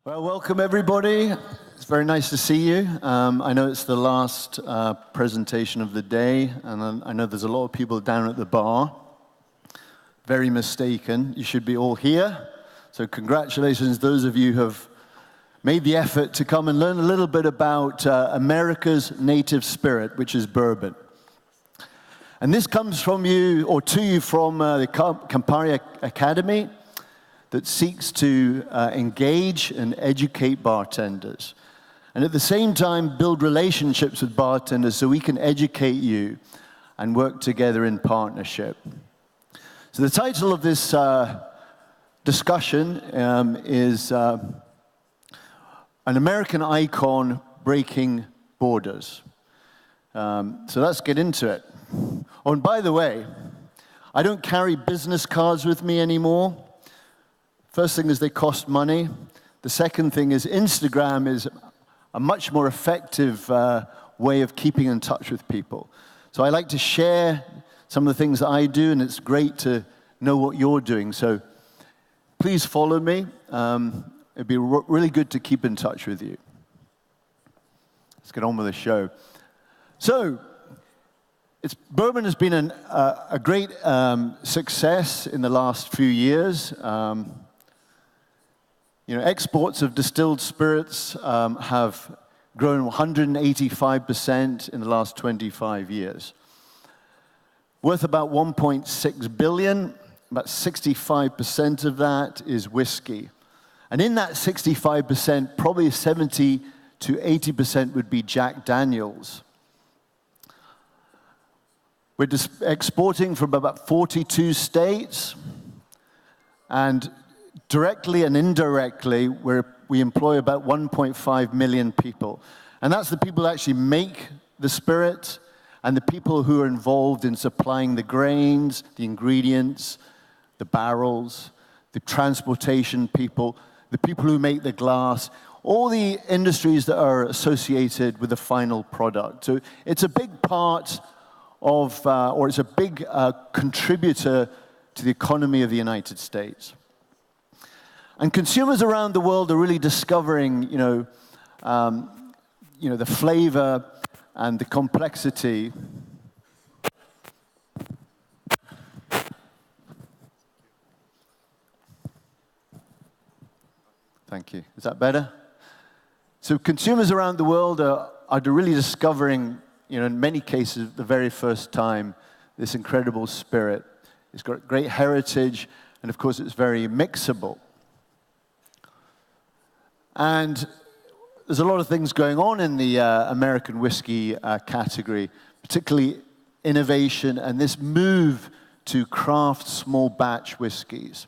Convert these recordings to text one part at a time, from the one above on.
Well, welcome everybody. It's very nice to see you. I know it's the last presentation of the day, and I know there's a lot of people down at the bar. Very mistaken. You should be all here. So congratulations, those of you who have made the effort to come and learn a little bit about America's native spirit, which is bourbon. And this comes from you, or to you, from the Campari Academy, that seeks to engage and educate bartenders. And at the same time, build relationships with bartenders so we can educate you and work together in partnership. So the title of this discussion is An American Icon Breaking Borders. So let's get into it. Oh, and by the way, I don't carry business cards with me anymore. First thing is they cost money. The second thing is Instagram is a much more effective way of keeping in touch with people. So I like to share some of the things that I do, and it's great to know what you're doing. So please follow me. It'd be really good to keep in touch with you. Let's get on with the show. So bourbon has been a great success in the last few years. Exports of distilled spirits have grown 185% in the last 25 years. Worth about $1.6 billion, about 65% of that is whiskey. And in that 65%, probably 70 to 80% would be Jack Daniels. We're exporting from about 42 states, and directly and indirectly, we employ about 1.5 million people. And that's the people that actually make the spirit and the people who are involved in supplying the grains, the ingredients, the barrels, the transportation people, the people who make the glass, all the industries that are associated with the final product. So it's a big part of, or it's a big contributor to the economy of the United States. And consumers around the world are really discovering, the flavor and the complexity. Thank you. Is that better? So consumers around the world are really discovering, in many cases, the very first time, this incredible spirit. It's got great heritage, and of course, it's very mixable. And there's a lot of things going on in the American whiskey category, particularly innovation and this move to craft small batch whiskeys.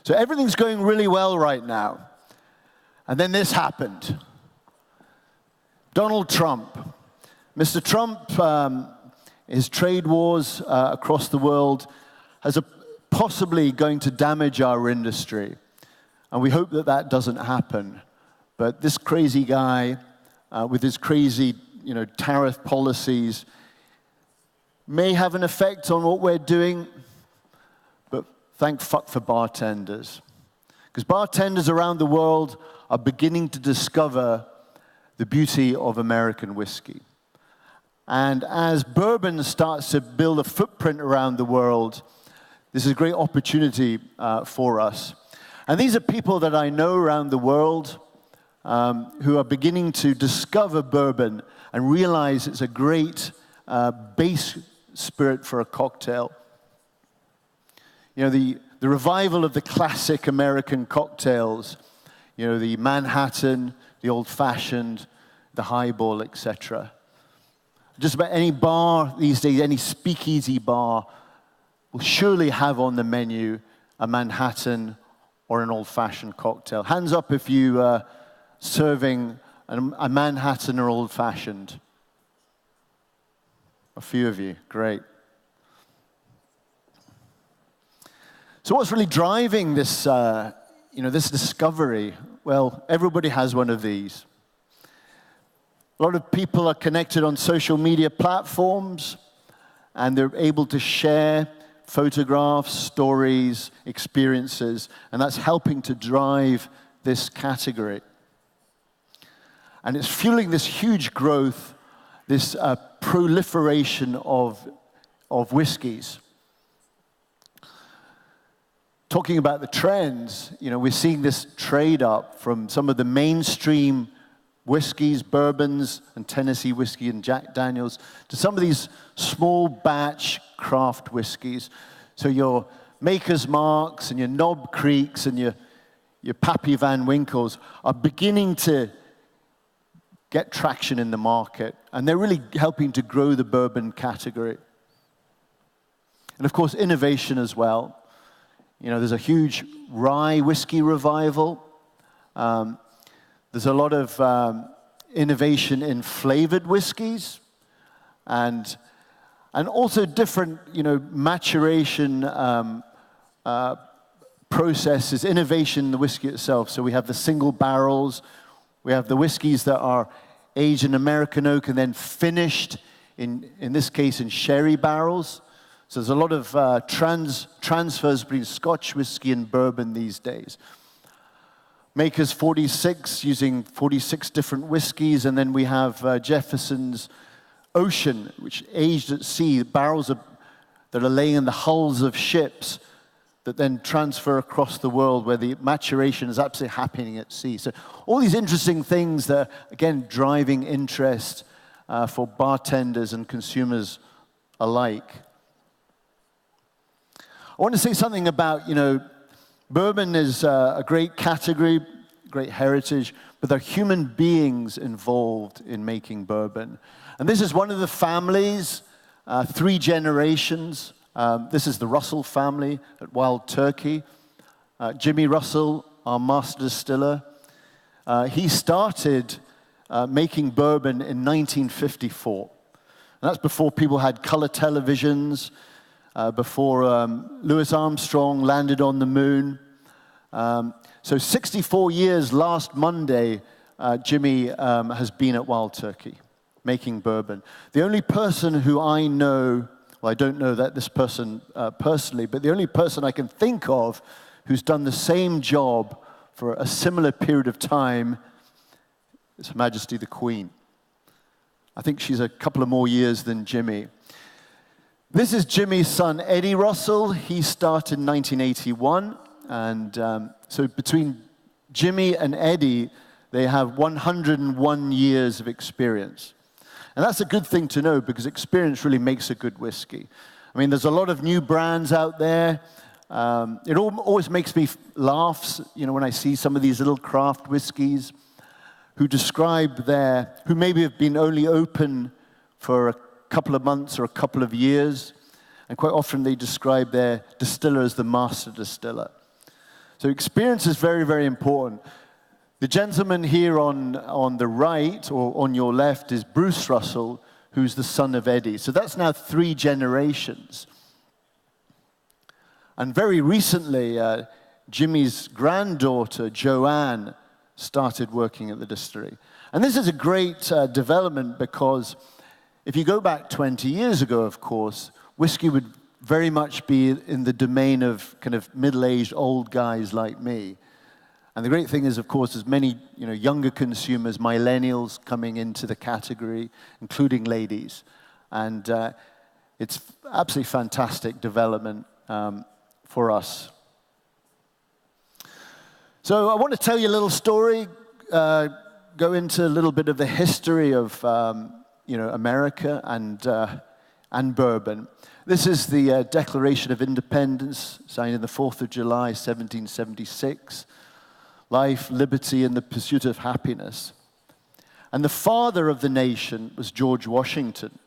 So everything's going really well right now. And then this happened. Donald Trump. Mr. Trump, his trade wars across the world has possibly going to damage our industry. And we hope that that doesn't happen. But this crazy guy, with his crazy, tariff policies, may have an effect on what we're doing. But thank fuck for bartenders. Because bartenders around the world are beginning to discover the beauty of American whiskey. And as bourbon starts to build a footprint around the world, this is a great opportunity for us. And these are people that I know around the world who are beginning to discover bourbon and realize it's a great base spirit for a cocktail. The revival of the classic American cocktails, the Manhattan, the old-fashioned, the highball, etc. Just about any bar these days, any speakeasy bar, will surely have on the menu a Manhattan or an old-fashioned cocktail. Hands up if you serving a Manhattan or old-fashioned. A few of you, great. So what's really driving this, this discovery? Well, everybody has one of these. A lot of people are connected on social media platforms, and they're able to share photographs, stories, experiences, and that's helping to drive this category. And it's fueling this huge growth, this proliferation of whiskeys. Talking about the trends, we're seeing this trade up from some of the mainstream whiskeys, bourbons, and Tennessee whiskey and Jack Daniels, to some of these small batch craft whiskeys. So your Maker's Marks and your Knob Creeks and your Pappy Van Winkles are beginning to get traction in the market, and they're really helping to grow the bourbon category. And of course, innovation as well. There's a huge rye whiskey revival. There's a lot of innovation in flavored whiskeys, and also different, maturation processes, innovation in the whiskey itself. So we have the single barrels, we have the whiskeys that are aged in American oak and then finished, in this case, in sherry barrels. So there's a lot of transfers between Scotch whiskey and bourbon these days. Maker's 46, using 46 different whiskeys, and then we have Jefferson's Ocean, which aged at sea, barrels that are laying in the hulls of ships that then transfer across the world where the maturation is absolutely happening at sea. So all these interesting things that are, again, driving interest for bartenders and consumers alike. I want to say something about, bourbon is a great category, great heritage, but there are human beings involved in making bourbon. And this is one of the families, 3 generations. This is the Russell family at Wild Turkey. Jimmy Russell, our master distiller, he started making bourbon in 1954. And that's before people had color televisions, before Louis Armstrong landed on the moon. So 64 years last Monday, Jimmy has been at Wild Turkey making bourbon. The only person who I know, well, I don't know that this person personally, but the only person I can think of who's done the same job for a similar period of time is Her Majesty the Queen. I think she's a couple of more years than Jimmy. This is Jimmy's son, Eddie Russell. He started in 1981. And so between Jimmy and Eddie, they have 101 years of experience. And that's a good thing to know because experience really makes a good whiskey. I mean, there's a lot of new brands out there. It always makes me laugh, when I see some of these little craft whiskeys who who maybe have been only open for a couple of months or a couple of years. And quite often they describe their distiller as the master distiller. So experience is very, very important. The gentleman here on the right, or on your left, is Bruce Russell, who's the son of Eddie. So that's now 3 generations. And very recently, Jimmy's granddaughter, Joanne, started working at the distillery. And this is a great development because if you go back 20 years ago, of course, whiskey would very much be in the domain of kind of middle-aged old guys like me. And the great thing is, of course, there's many younger consumers, millennials, coming into the category, including ladies. And it's absolutely fantastic development for us. So I want to tell you a little story, go into a little bit of the history of America and bourbon. This is the Declaration of Independence, signed on the 4th of July, 1776. Life, liberty, and the pursuit of happiness. And the father of the nation was George Washington.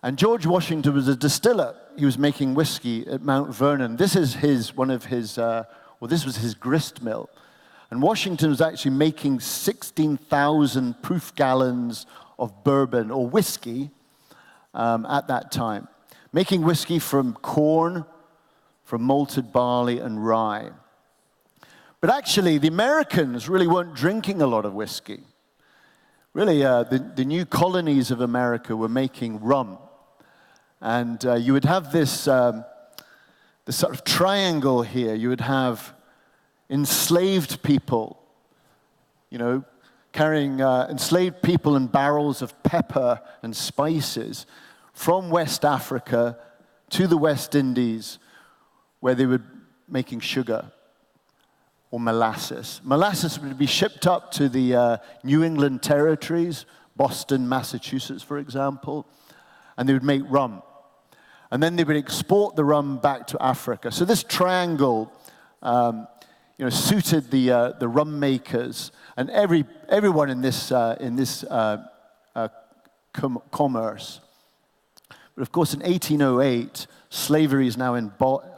And George Washington was a distiller. He was making whiskey at Mount Vernon. This is this was his grist mill. And Washington was actually making 16,000 proof gallons of bourbon or whiskey at that time. Making whiskey from corn, from malted barley and rye. But actually, the Americans really weren't drinking a lot of whiskey. Really, the new colonies of America were making rum. And you would have this sort of triangle here. You would have, enslaved people, carrying enslaved people and barrels of pepper and spices from West Africa to the West Indies, where they were making sugar or molasses. Molasses would be shipped up to the New England territories, Boston, Massachusetts, for example, and they would make rum. And then they would export the rum back to Africa. So this triangle, suited the rum makers and everyone in this commerce. But of course, in 1808, slavery is now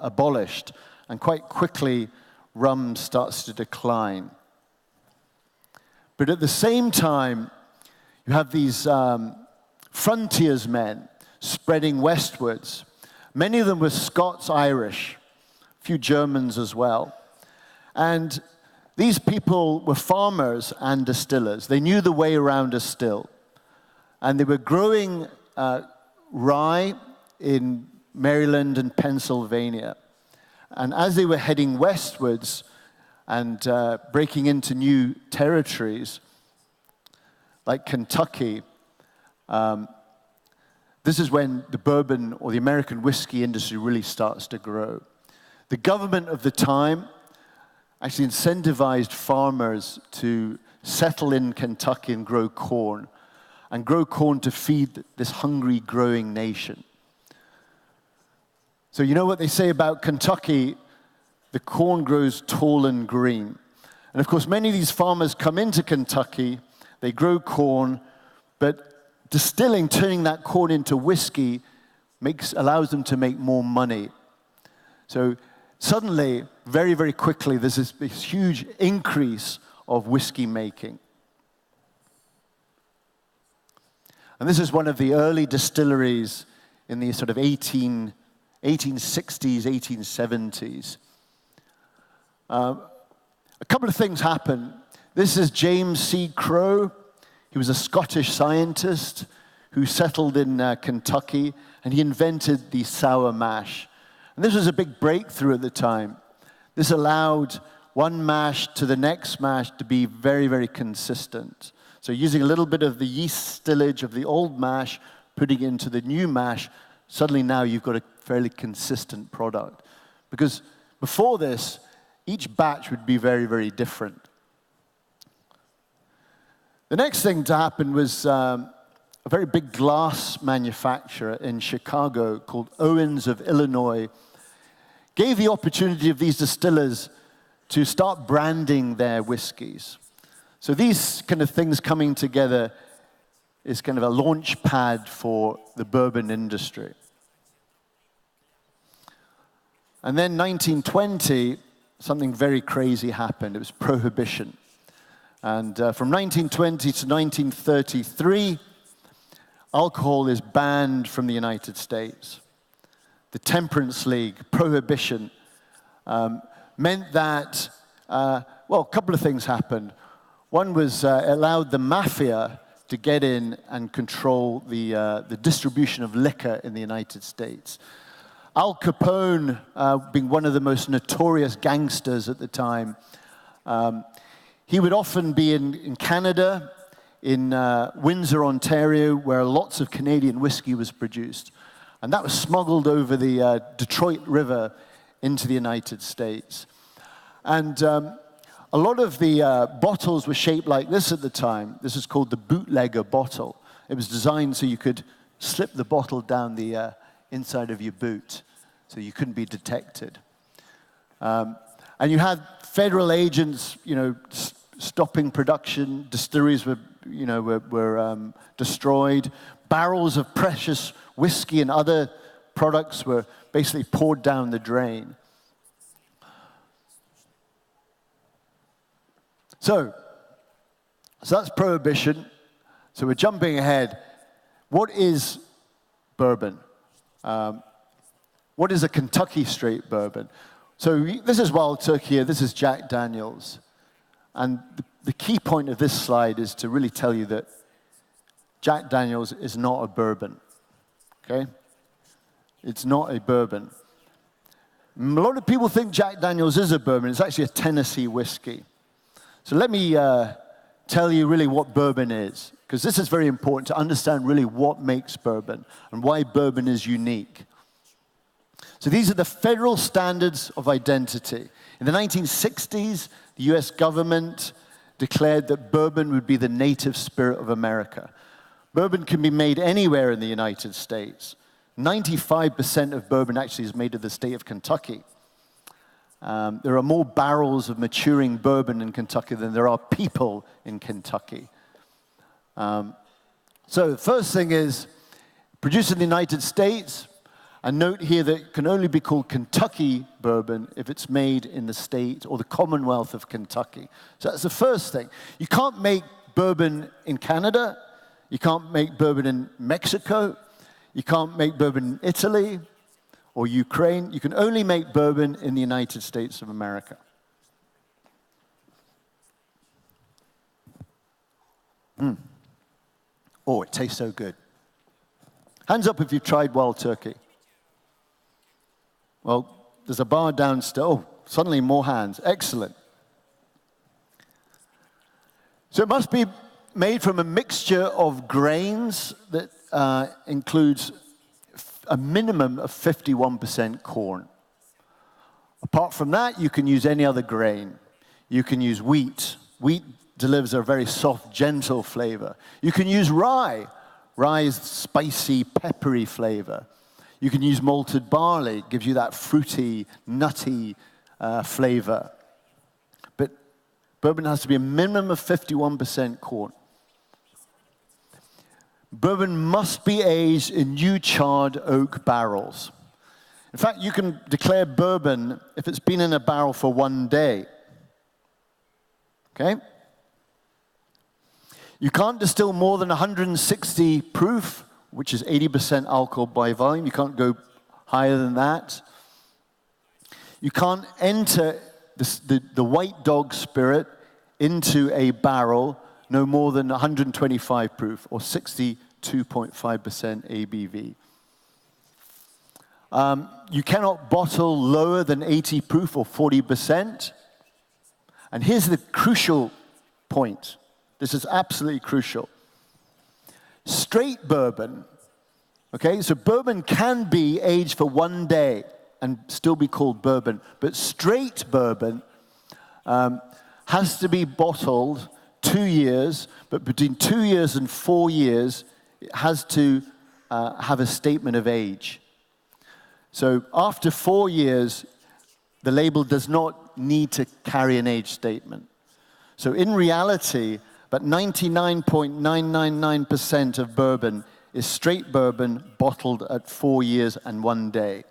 abolished, and quite quickly, rum starts to decline. But at the same time, you have these frontiersmen spreading westwards. Many of them were Scots-Irish, a few Germans as well. And these people were farmers and distillers. They knew the way around a still. And they were growing rye in Maryland and Pennsylvania. And as they were heading westwards and breaking into new territories, like Kentucky, this is when the bourbon or the American whiskey industry really starts to grow. The government of the time actually incentivized farmers to settle in Kentucky and grow corn to feed this hungry, growing nation. So you know what they say about Kentucky? The corn grows tall and green. And of course, many of these farmers come into Kentucky, they grow corn, but distilling, turning that corn into whiskey, allows them to make more money. So suddenly, very, very quickly, there's this huge increase of whiskey making. And this is one of the early distilleries in the sort of 1860s, 1870s. A couple of things happen. This is James C. Crowe. He was a Scottish scientist who settled in Kentucky, and he invented the sour mash. And this was a big breakthrough at the time. This allowed one mash to the next mash to be very, very consistent. So using a little bit of the yeast stillage of the old mash, putting it into the new mash, suddenly now you've got a fairly consistent product. Because before this, each batch would be very, very different. The next thing to happen was a very big glass manufacturer in Chicago called Owens of Illinois gave the opportunity of these distillers to start branding their whiskeys. So these kind of things coming together is kind of a launch pad for the bourbon industry. And then 1920, something very crazy happened. It was Prohibition. And from 1920 to 1933, alcohol is banned from the United States. The Temperance League, Prohibition, meant that, a couple of things happened. One was it allowed the mafia to get in and control the distribution of liquor in the United States. Al Capone, being one of the most notorious gangsters at the time, he would often be in Canada, in Windsor, Ontario, where lots of Canadian whiskey was produced. And that was smuggled over the Detroit River into the United States. And a lot of the bottles were shaped like this at the time. This is called the bootlegger bottle. It was designed so you could slip the bottle down the inside of your boot so you couldn't be detected. And you had federal agents, stopping production. Distilleries were destroyed. Barrels of precious whiskey and other products were basically poured down the drain. So that's Prohibition. So we're jumping ahead. What is bourbon? What is a Kentucky straight bourbon? So this is Wild Turkey here. This is Jack Daniels. And the key point of this slide is to really tell you that Jack Daniels is not a bourbon, okay? It's not a bourbon. A lot of people think Jack Daniel's is a bourbon. It's actually a Tennessee whiskey. So let me tell you really what bourbon is, because this is very important to understand really what makes bourbon and why bourbon is unique. So these are the federal standards of identity. In the 1960s, the US government declared that bourbon would be the native spirit of America. Bourbon can be made anywhere in the United States. 95% of bourbon actually is made in the state of Kentucky. There are more barrels of maturing bourbon in Kentucky than there are people in Kentucky. So the first thing is, produced in the United States, a note here that it can only be called Kentucky bourbon if it's made in the state or the Commonwealth of Kentucky. So that's the first thing. You can't make bourbon in Canada. You can't make bourbon in Mexico. You can't make bourbon in Italy or Ukraine. You can only make bourbon in the United States of America. Oh, it tastes so good. Hands up if you've tried wild turkey. Well, there's a bar downstairs. Oh, suddenly more hands. Excellent. So it must be made from a mixture of grains that includes a minimum of 51% corn. Apart from that, you can use any other grain. You can use wheat. Wheat delivers a very soft, gentle flavor. You can use rye. Rye is spicy, peppery flavor. You can use malted barley. It gives you that fruity, nutty flavor. But bourbon has to be a minimum of 51% corn. Bourbon must be aged in new charred oak barrels. In fact, you can declare bourbon if it's been in a barrel for 1 day. Okay? You can't distill more than 160 proof, which is 80% alcohol by volume. You can't go higher than that. You can't enter the white dog spirit into a barrel no more than 125 proof or 62.5% ABV. You cannot bottle lower than 80 proof or 40%. And here's the crucial point. This is absolutely crucial. Straight bourbon, okay, so bourbon can be aged for 1 day and still be called bourbon, but straight bourbon has to be bottled 2 years, but between 2 years and 4 years, it has to have a statement of age. So after 4 years, the label does not need to carry an age statement. So in reality, but 99.999% of bourbon is straight bourbon bottled at 4 years and 1 day.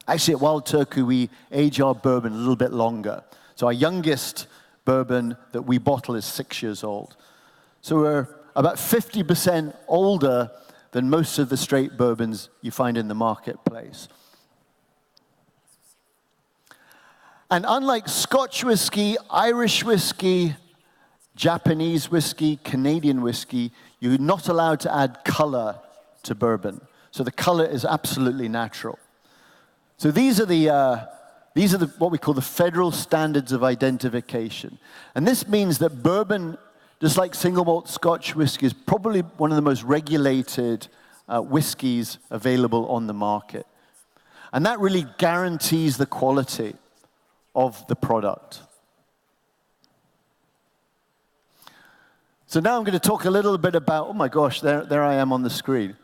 Actually, at Wild Turkey, we age our bourbon a little bit longer. So our youngest bourbon that we bottle is 6 years old. So we're about 50% older than most of the straight bourbons you find in the marketplace. And unlike Scotch whiskey, Irish whiskey, Japanese whiskey, Canadian whiskey, you're not allowed to add color to bourbon. So the color is absolutely natural. So these are what we call the federal standards of identification. And this means that bourbon, just like single malt Scotch whiskey, is probably one of the most regulated whiskeys available on the market. And that really guarantees the quality of the product. So now I'm going to talk a little bit about, oh my gosh, there I am on the screen.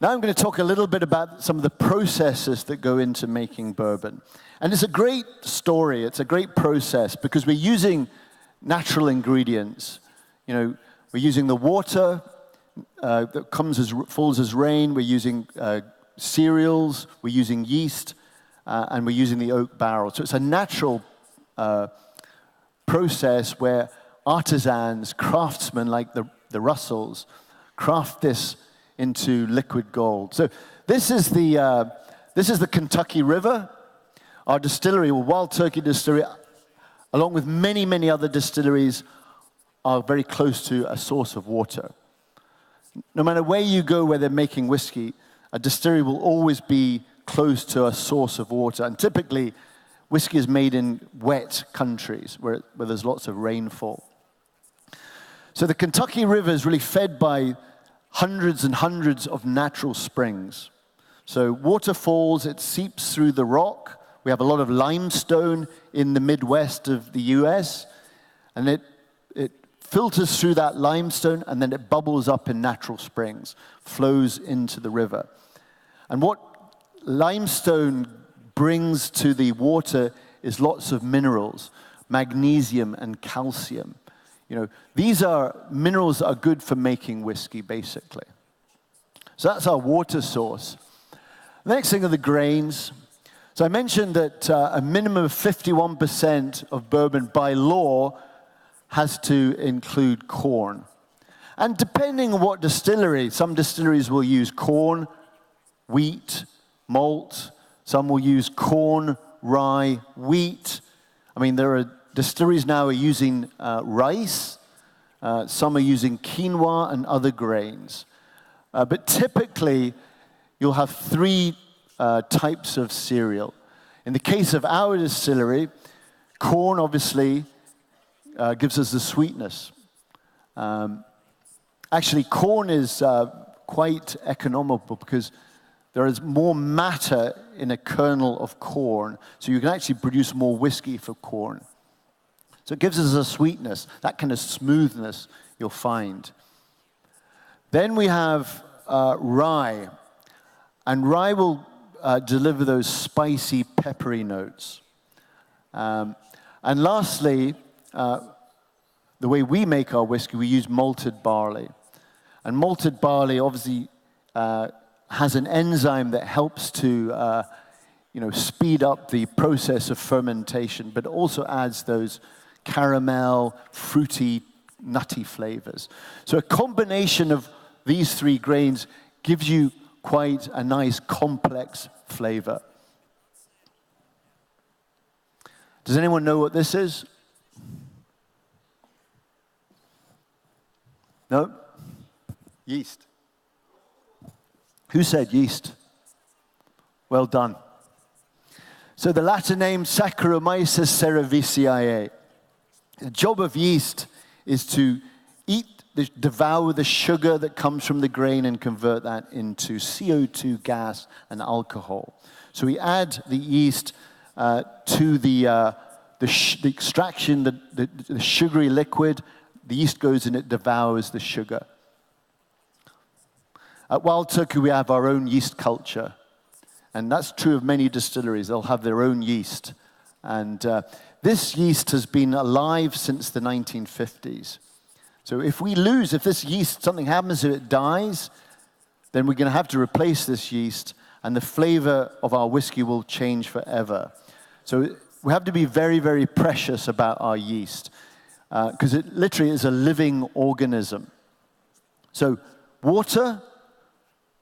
Now I'm going to talk a little bit about some of the processes that go into making bourbon. And it's a great story, it's a great process, because we're using natural ingredients. You know, we're using the water that falls as rain, we're using cereals, we're using yeast, and we're using the oak barrel. So it's a natural process where artisans, craftsmen like the Russells, craft this into liquid gold. So this is the Kentucky River. Our distillery, Wild Turkey Distillery, along with many, many other distilleries, are very close to a source of water. No matter where you go where they're making whiskey, a distillery will always be close to a source of water. And typically, whiskey is made in wet countries where there's lots of rainfall. So the Kentucky River is really fed by hundreds and hundreds of natural springs. So water falls, it seeps through the rock. We have a lot of limestone in the Midwest of the US, and it filters through that limestone, and then it bubbles up in natural springs, flows into the river. And what limestone brings to the water is lots of minerals, magnesium and calcium. These are minerals that are good for making whiskey, basically. So that's our water source. The next thing are the grains. So I mentioned that a minimum of 51% of bourbon by law has to include corn. And depending on what distillery, some distilleries will use corn, wheat, malt. Some will use corn, rye, wheat. I mean, there are distilleries now are using rice. Some are using quinoa and other grains. But typically, you'll have three types of cereal. In the case of our distillery, corn obviously gives us the sweetness. Actually, corn is quite economical because there is more matter in a kernel of corn, so you can actually produce more whiskey for corn. So it gives us a sweetness, that kind of smoothness you'll find. Then we have rye, and rye will deliver those spicy, peppery notes. And lastly, the way we make our whiskey, we use malted barley. And malted barley obviously has an enzyme that helps to speed up the process of fermentation, but also adds those caramel, fruity, nutty flavors. So a combination of these three grains gives you quite a nice complex flavor. Does anyone know what this is? No? Yeast. Who said yeast? Well done. So the Latin name Saccharomyces cerevisiae. The job of yeast is to devour the sugar that comes from the grain and convert that into CO2 gas and alcohol. So we add the yeast to the extraction, the sugary liquid. The yeast goes and it devours the sugar. At Wild Turkey, we have our own yeast culture. And that's true of many distilleries. They'll have their own yeast. And this yeast has been alive since the 1950s. So if this yeast, something happens to it, dies, then we're going to have to replace this yeast, and the flavor of our whiskey will change forever. So we have to be very, very precious about our yeast, because it literally is a living organism. So water,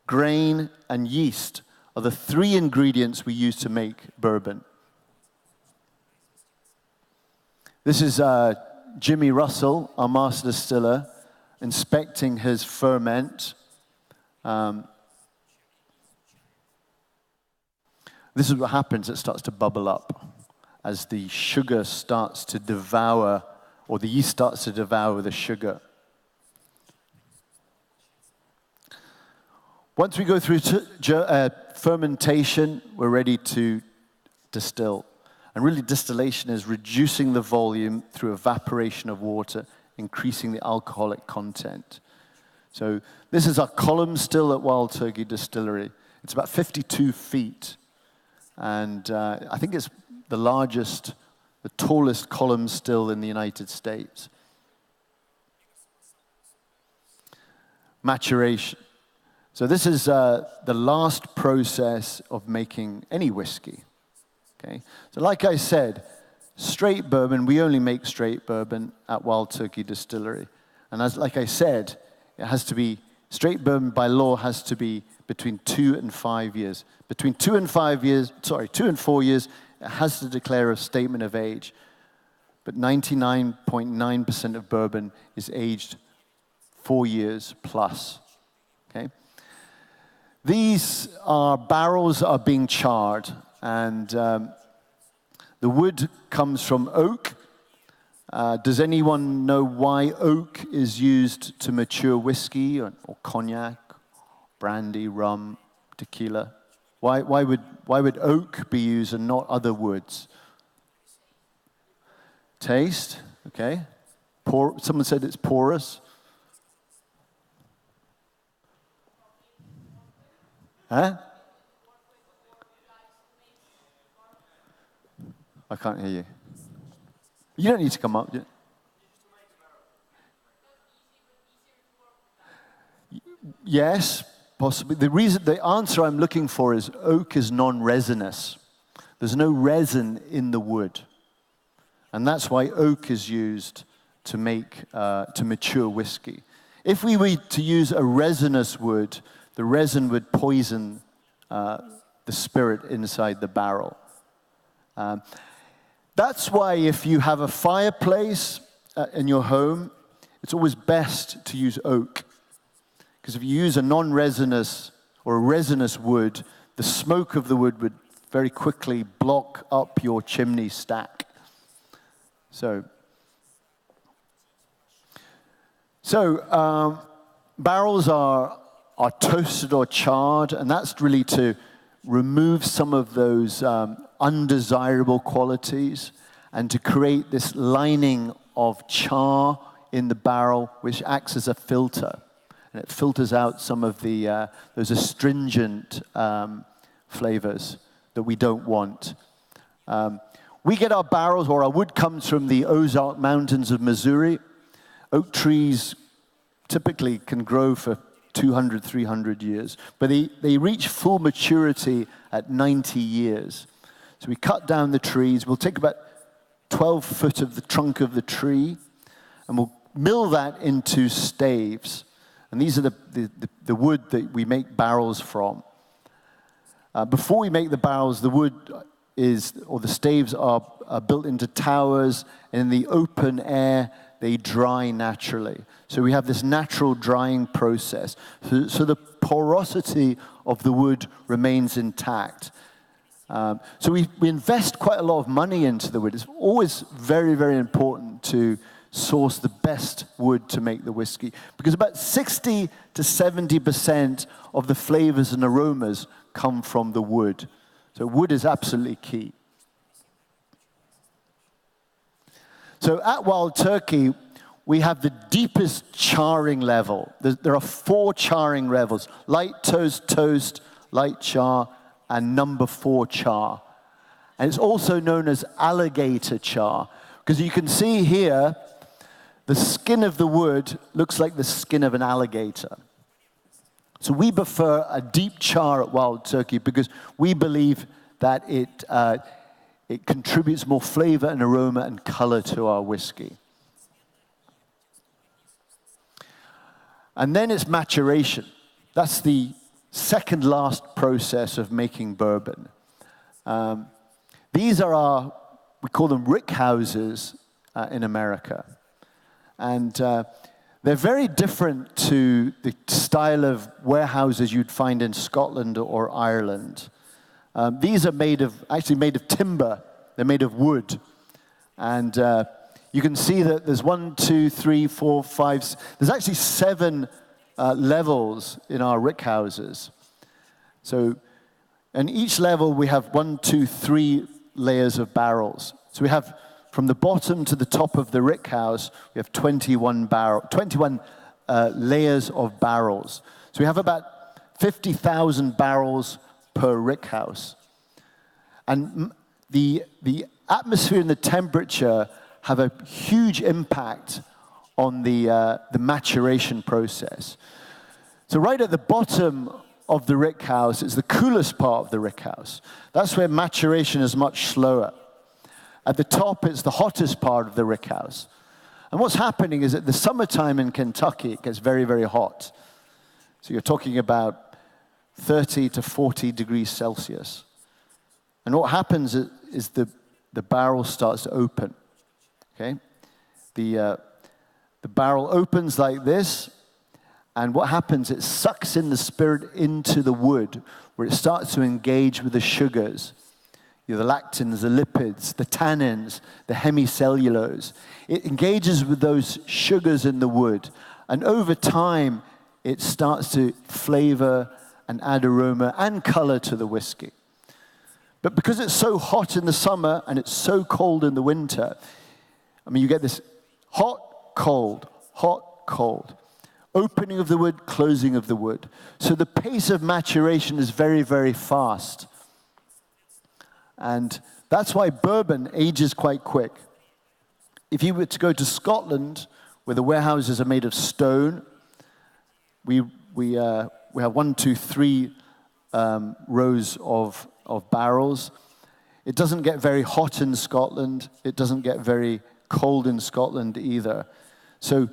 grain, and yeast are the three ingredients we use to make bourbon. This is Jimmy Russell, our master distiller, inspecting his ferment. This is what happens. It starts to bubble up as the sugar starts to devour, or the yeast starts to devour the sugar. Once we go through fermentation, we're ready to distill. And really, distillation is reducing the volume through evaporation of water, increasing the alcoholic content. So this is our column still at Wild Turkey Distillery. It's about 52 feet. And I think it's the tallest column still in the United States. Maturation. So this is the last process of making any whiskey. Okay? So like I said, straight bourbon, we only make straight bourbon at Wild Turkey Distillery. And like I said, it has to be, straight bourbon by law has to be between 2 and 5 years. Between 2 and 4 years, it has to declare a statement of age. But 99.9% of bourbon is aged 4 years plus. Okay? These are barrels that are being charred, and the wood comes from oak. Does anyone know why oak is used to mature whiskey or cognac, brandy, rum, tequila? Why would oak be used and not other woods? Taste, okay. Someone said it's porous. Huh? I can't hear you. You don't need to come up. Yes, possibly. The answer I'm looking for is oak is non-resinous. There's no resin in the wood. And that's why oak is used to mature whiskey. If we were to use a resinous wood, the resin would poison the spirit inside the barrel. That's why if you have a fireplace in your home, it's always best to use oak. Because if you use a non-resinous or a resinous wood, the smoke of the wood would very quickly block up your chimney stack. So barrels are toasted or charred, and that's really to remove some of those undesirable qualities and to create this lining of char in the barrel, which acts as a filter. And it filters out some of those astringent flavors that we don't want. We get our barrels, or our wood comes from the Ozark Mountains of Missouri. Oak trees typically can grow for 200, 300 years, but they reach full maturity at 90 years. So we cut down the trees. We'll take about 12 foot of the trunk of the tree, and we'll mill that into staves. And these are the wood that we make barrels from. Before we make the barrels, the wood the staves are built into towers, and in the open air, they dry naturally. So we have this natural drying process. So the porosity of the wood remains intact. So we invest quite a lot of money into the wood. It's always very, very important to source the best wood to make the whiskey, because about 60 to 70% of the flavors and aromas come from the wood. So wood is absolutely key. So at Wild Turkey, we have the deepest charring level. There are 4 charring levels: light toast, light char, and number 4 char. And it's also known as alligator char, because you can see here, the skin of the wood looks like the skin of an alligator. So we prefer a deep char at Wild Turkey because we believe that it contributes more flavor and aroma and color to our whiskey. And then it's maturation. That's the second last process of making bourbon. These are we call them rick houses in America. And they're very different to the style of warehouses you'd find in Scotland or Ireland. These are actually made of timber. They're made of wood. And you can see that there's 1, 2, 3, 4, 5. There's actually 7 levels in our rick houses. So, in each level we have 1, 2, 3 layers of barrels. So we have from the bottom to the top of the rick house, we have 21 layers of barrels. So we have about 50,000 barrels per rick house. And the atmosphere and the temperature have a huge impact on the maturation process. So right at the bottom of the rick house is the coolest part of the rick house. That's where maturation is much slower. At the top, it's the hottest part of the rick house. And what's happening is at the summertime in Kentucky, it gets very, very hot. So you're talking about 30 to 40 degrees Celsius. And what happens is the barrel starts to open. Okay? The barrel opens like this, And what happens, it sucks in the spirit into the wood, where it starts to engage with the sugars, the lactins, the lipids, the tannins, the hemicellulose. It engages with those sugars in the wood. And over time, it starts to flavor and add aroma and color to the whiskey. But because it's so hot in the summer and it's so cold in the winter, I mean, you get this hot, cold, opening of the wood, closing of the wood. So the pace of maturation is very, very fast. And that's why bourbon ages quite quick. If you were to go to Scotland, where the warehouses are made of stone, we have 1, 2, 3 rows of barrels. It doesn't get very hot in Scotland. It doesn't get very cold in Scotland either. So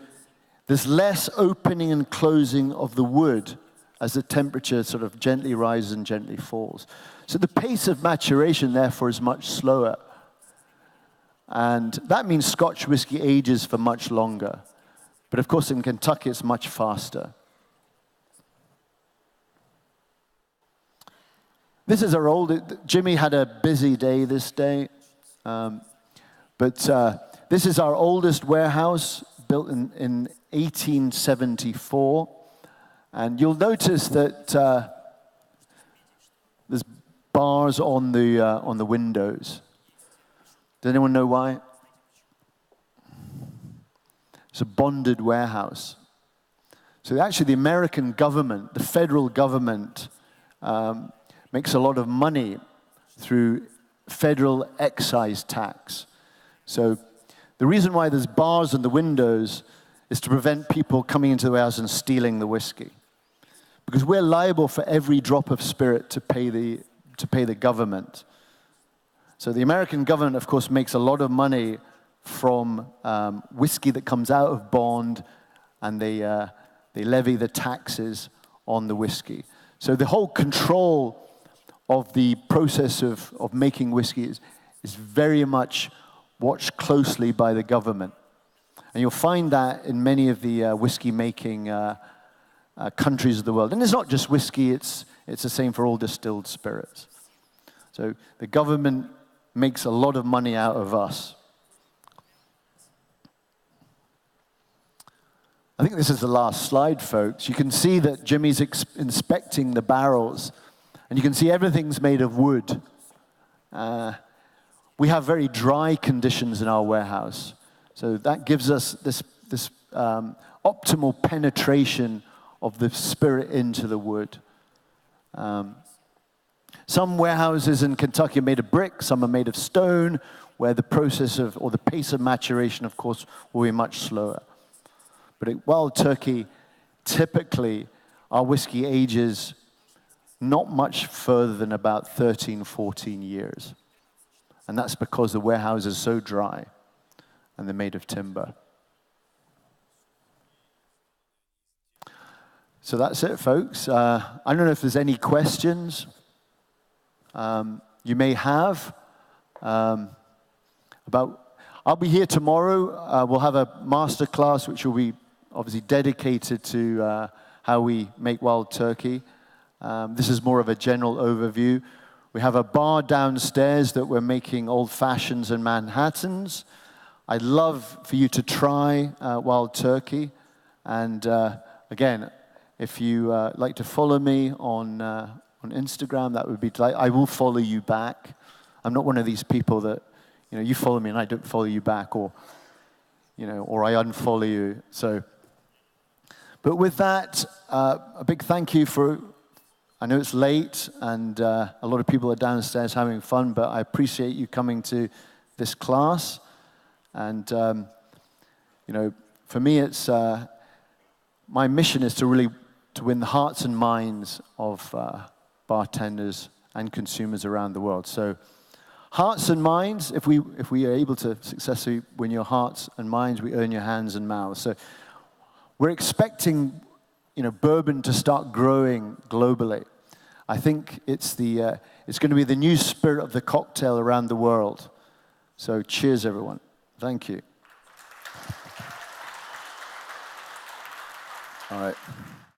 there's less opening and closing of the wood as the temperature sort of gently rises and gently falls. So the pace of maturation, therefore, is much slower. And that means Scotch whiskey ages for much longer. But of course, in Kentucky, it's much faster. This is our Jimmy had a busy day this day. But this is our oldest warehouse, built in 1874. And you'll notice that there's bars on the windows. Does anyone know why? It's a bonded warehouse. So actually the American government, the federal government, makes a lot of money through federal excise tax. So the reason why there's bars on the windows is to prevent people coming into the warehouse and stealing the whiskey. Because we're liable for every drop of spirit to pay the government. So the American government, of course, makes a lot of money from whiskey that comes out of bond, and they levy the taxes on the whiskey. So the whole control of the process of making whiskey is very much watched closely by the government. And you'll find that in many of the whiskey-making countries of the world. And it's not just whiskey, it's the same for all distilled spirits. So the government makes a lot of money out of us. I think this is the last slide, folks. You can see that Jimmy's inspecting the barrels, and you can see everything's made of wood. We have very dry conditions in our warehouse, so that gives us this optimal penetration of the spirit into the wood. Some warehouses in Kentucky are made of brick, some are made of stone, where the process or the pace of maturation, of course, will be much slower. But at Wild Turkey, typically, our whiskey ages not much further than about 13, 14 years. And that's because the warehouse is so dry, and they're made of timber. So that's it, folks. I don't know if there's any questions you may have about. I'll be here tomorrow. We'll have a master class, which will be obviously dedicated to how we make Wild Turkey. This is more of a general overview. We have a bar downstairs that we're making old fashions and Manhattans. I'd love for you to try Wild Turkey. And again, if you like to follow me on Instagram, that would be delight. I will follow you back. I'm not one of these people that, you follow me and I don't follow you back, or I unfollow you. So, but with that, a big thank you for. I know it's late and a lot of people are downstairs having fun, but I appreciate you coming to this class. And for me, it's my mission is to win the hearts and minds of bartenders and consumers around the world. So, hearts and minds. If we are able to successfully win your hearts and minds, we earn your hands and mouths. So, we're expecting, bourbon to start growing globally. I think it's going to be the new spirit of the cocktail around the world. So, cheers, everyone. Thank you. All right.